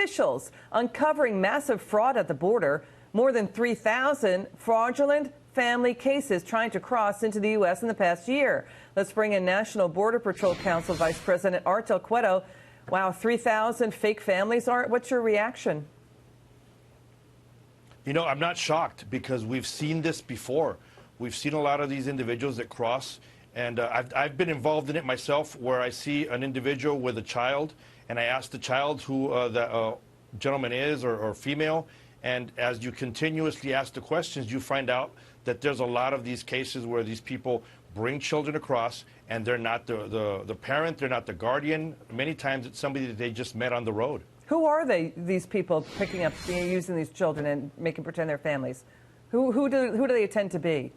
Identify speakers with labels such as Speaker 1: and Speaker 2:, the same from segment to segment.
Speaker 1: officials uncovering massive fraud at the border. More than 3,000 fraudulent family cases trying to cross into the U.S. in the past year. Let's bring in National Border Patrol Council Vice President Art Del Cueto. Wow, 3,000 fake families. Art, what's your reaction?
Speaker 2: You know, I'm not shocked because we've seen this before. We've seen a lot of these individuals that cross, and I've been involved in it myself, where I see an individual with a child, and I ask the child who the gentleman is or female, and as you continuously ask the questions, you find out that there's a lot of these cases where these people bring children across, and they're not the parent, they're not the guardian. Many times it's somebody that they just met on the road.
Speaker 1: Who are these people picking up, using these children and making pretend they're families? Who do they tend to be?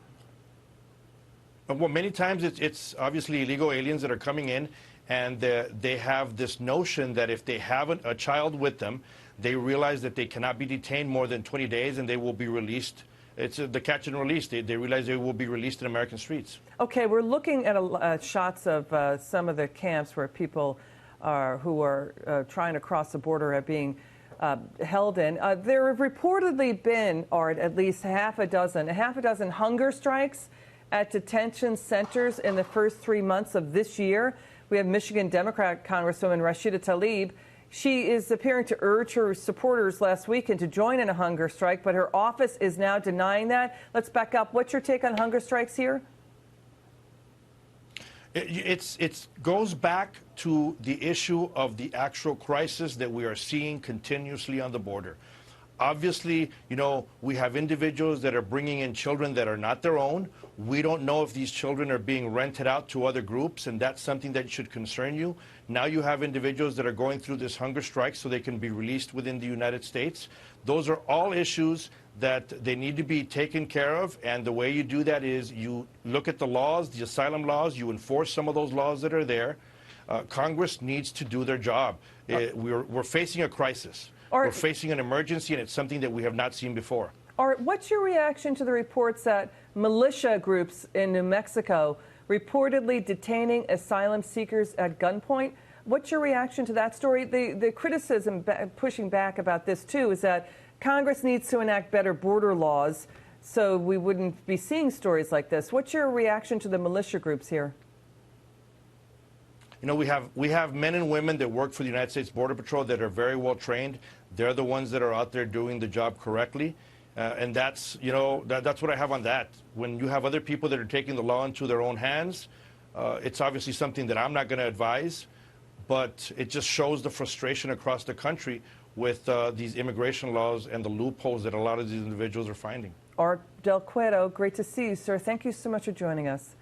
Speaker 2: Well, many times it's obviously illegal aliens that are coming in, and they have this notion that if they have a child with them, they realize that they cannot be detained more than 20 days and they will be released. It's the catch and release. They realize they will be released in American streets.
Speaker 1: Okay, we're looking at shots of some of the camps where people who are trying to cross the border are being held in. There have reportedly been, Art, at least half a dozen hunger strikes at detention centers in the first 3 months of this year. We have Michigan Democrat Congresswoman Rashida Tlaib. She is appearing to urge her supporters last weekend to join in a hunger strike, but her office is now denying that. Let's back up. What's your take on hunger strikes here?
Speaker 2: It goes back to the issue of the actual crisis that we are seeing continuously on the border. Obviously, you know, we have individuals that are bringing in children that are not their own. We don't know if these children are being rented out to other groups, and that's something that should concern you. Now you have individuals that are going through this hunger strike so they can be released within the United States. Those are all issues that they need to be taken care of, and the way you do that is you look at the laws, the asylum laws, you enforce some of those laws that are there. Congress needs to do their job. We're facing a crisis. We're facing an emergency, and it's something that we have not seen before.
Speaker 1: Art, what's your reaction to the reports that militia groups in New Mexico reportedly detaining asylum seekers at gunpoint? What's your reaction to that story? The criticism pushing back about this, too, is that Congress needs to enact better border laws so we wouldn't be seeing stories like this. What's your reaction to the militia groups here?
Speaker 2: You know, we have men and women that work for the United States Border Patrol that are very well trained. They're the ones that are out there doing the job correctly. And that's, you know, that's what I have on that. When you have other people that are taking the law into their own hands, it's obviously something that I'm not going to advise. But it just shows the frustration across the country with these immigration laws and the loopholes that a lot of these individuals are finding.
Speaker 1: Art Del Cueto, great to see you, sir. Thank you so much for joining us.